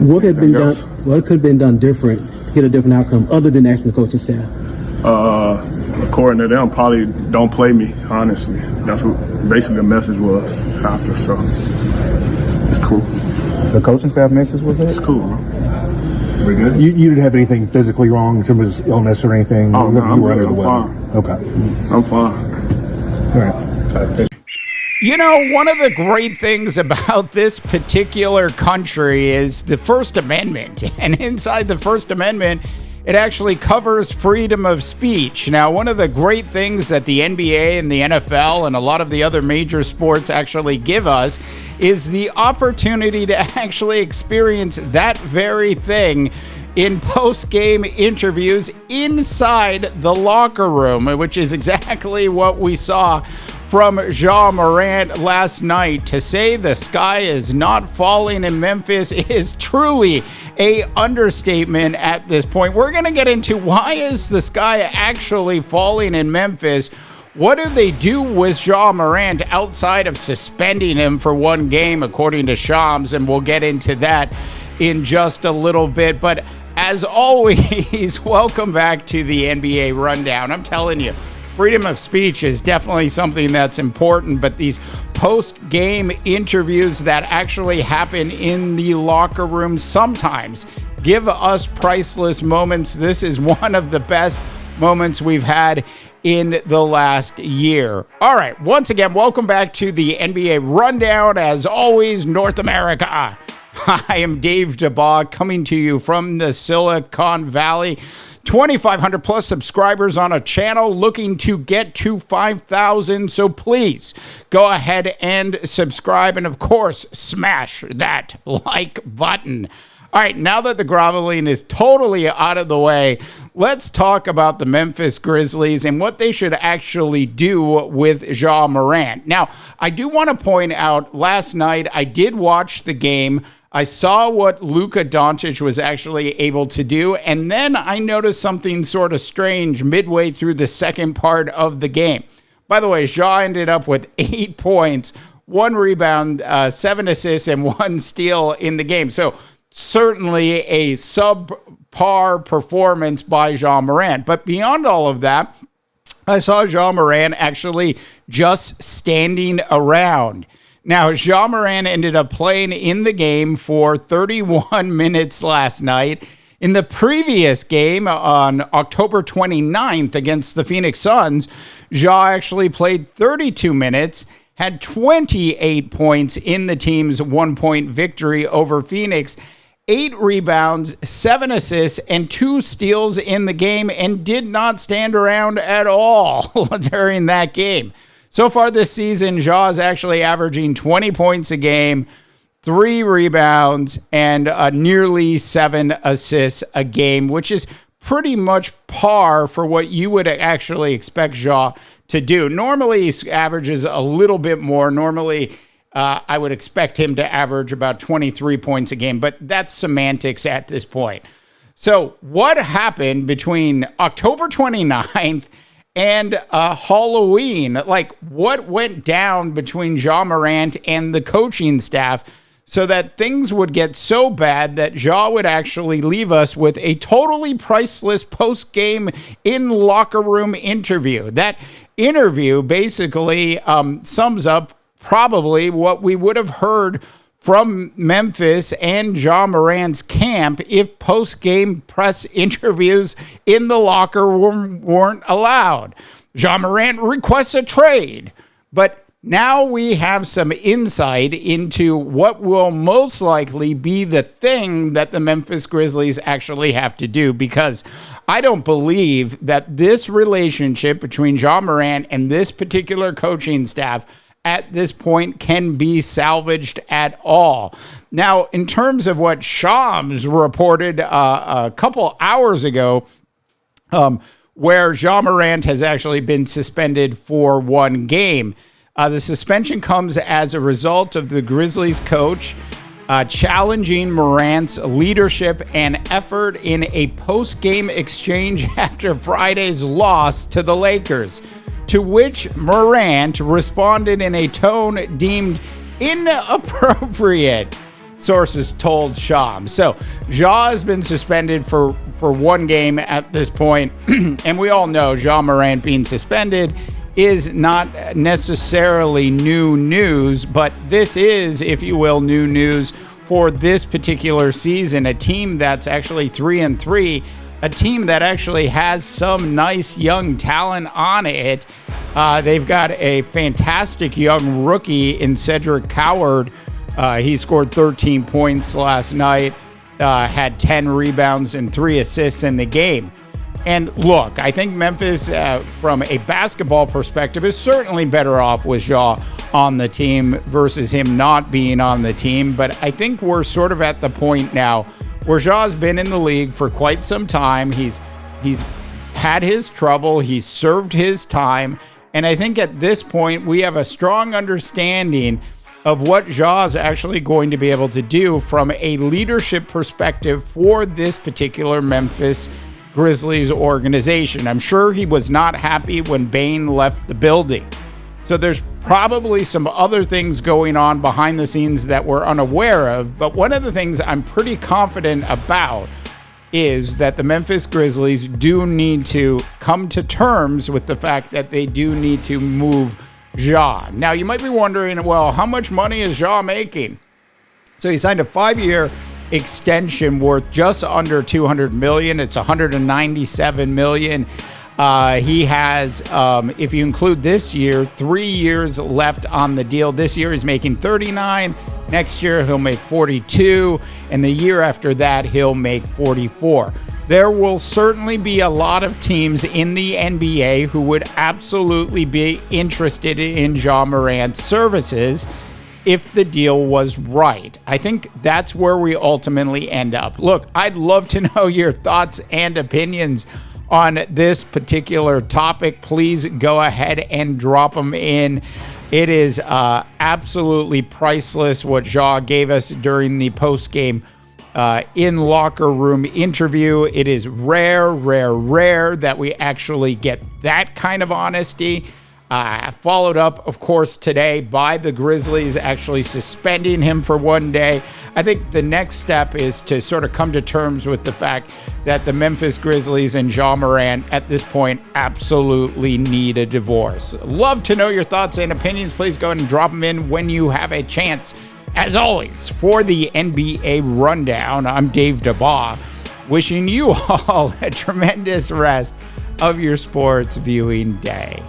What could have been done? What could have been done different to get a different outcome, other than asking the coaching staff? According to them, probably don't play me. Honestly, that's what basically the message was after. So it's cool. The coaching staff message was it? It's cool. Man. We good? You didn't have anything physically wrong in terms of illness or anything? Oh, no, you were under the weather. Okay. I'm fine. All right. You know, one of the great things about this particular country is the First Amendment. And inside the First Amendment, it actually covers freedom of speech. Now, one of the great things that the NBA and the NFL and a lot of the other major sports actually give us is the opportunity to actually experience that very thing in post-game interviews inside the locker room, which is exactly what we saw from Ja Morant last night. To say the sky is not falling in Memphis is truly a understatement at this point. We're going to get into why is the sky actually falling in Memphis. What do they do with Ja Morant outside of suspending him for one game, according to Shams, and we'll get into that in just a little bit. But as always, welcome back to the NBA Rundown. I'm telling you, freedom of speech is definitely something that's important, but these post-game interviews that actually happen in the locker room sometimes give us priceless moments. This is one of the best moments we've had in the last year. All right, once again, welcome back to the NBA Rundown. As always, North America. I am Dave DeBaugh coming to you from the Silicon Valley. 2,500 plus subscribers on a channel looking to get to 5,000. So please go ahead and subscribe. And of course, smash that like button. All right, now that the groveling is totally out of the way, let's talk about the Memphis Grizzlies and what they should actually do with Ja Morant. Now, I do want to point out, last night I did watch the game. I saw what Luka Doncic was actually able to do, and then I noticed something sort of strange midway through the second part of the game. By the way, Ja ended up with 8 points, 1 rebound, 7 assists, and 1 steal in the game. So certainly a subpar performance by Ja Morant. But beyond all of that, I saw Ja Morant actually just standing around. Now, Ja Morant ended up playing in the game for 31 minutes last night. In the previous game on October 29th against the Phoenix Suns, Ja actually played 32 minutes, had 28 points in the team's 1-point victory over Phoenix, 8 rebounds, 7 assists, and 2 steals in the game, and did not stand around at all during that game. So far this season, Ja is actually averaging 20 points a game, 3 rebounds, and nearly 7 assists a game, which is pretty much par for what you would actually expect Ja to do. Normally, he averages a little bit more. Normally, I would expect him to average about 23 points a game, but that's semantics at this point. So what happened between October 29th and Halloween? Like, what went down between Ja Morant and the coaching staff so that things would get so bad that Ja would actually leave us with a totally priceless post-game in-locker room interview? That interview basically sums up probably what we would have heard from Memphis and Ja Morant's camp if post-game press interviews in the locker room weren't allowed. Ja Morant requests a trade, but now we have some insight into what will most likely be the thing that the Memphis Grizzlies actually have to do, because I don't believe that this relationship between Ja Morant and this particular coaching staff at this point can be salvaged at all. Now, in terms of what Shams reported a couple hours ago, where Ja Morant has actually been suspended for 1 game. The suspension comes as a result of the Grizzlies coach challenging Morant's leadership and effort in a post-game exchange after Friday's loss to the Lakers, to which Morant responded in a tone deemed inappropriate, sources told Sham. So Ja has been suspended for one game at this point, and we all know Ja Morant being suspended is not necessarily new news, but this is, if you will, new news for this particular season. A team that's actually 3-3, a team that actually has some nice young talent on it. They've got a fantastic young rookie in Cedric Coward. He scored 13 points last night, had 10 rebounds and 3 assists in the game. And look, I think Memphis, from a basketball perspective, is certainly better off with Ja on the team versus him not being on the team. But I think we're sort of at the point now where Ja's been in the league for quite some time. He's had his trouble. He's served his time. And I think at this point, we have a strong understanding of what Ja is actually going to be able to do from a leadership perspective for this particular Memphis Grizzlies organization. I'm sure he was not happy when Bane left the building. So there's probably some other things going on behind the scenes that we're unaware of. But one of the things I'm pretty confident about is that the Memphis Grizzlies do need to come to terms with the fact that they do need to move Ja. Now, you might be wondering, well, how much money is Ja making? So he signed a 5-year extension worth just under $200 million. It's $197 million. He has, if you include this year, 3 years left on the deal. This year he's making 39. Next year he'll make 42. And the year after that he'll make 44. There will certainly be a lot of teams in the NBA who would absolutely be interested in Ja Morant's services if the deal was right. I think that's where we ultimately end up. Look, I'd love to know your thoughts and opinions on this particular topic. Please go ahead and drop them in. It is absolutely priceless what Ja gave us during the post-game in locker room interview. It is rare that we actually get that kind of honesty. Followed up, of course, today by the Grizzlies actually suspending him for one day. I think the next step is to sort of come to terms with the fact that the Memphis Grizzlies and Ja Morant at this point absolutely need a divorce. Love to know your thoughts and opinions. Please go ahead and drop them in when you have a chance. As always, for the NBA Rundown, I'm Dave DeBaugh, wishing you all a tremendous rest of your sports viewing day.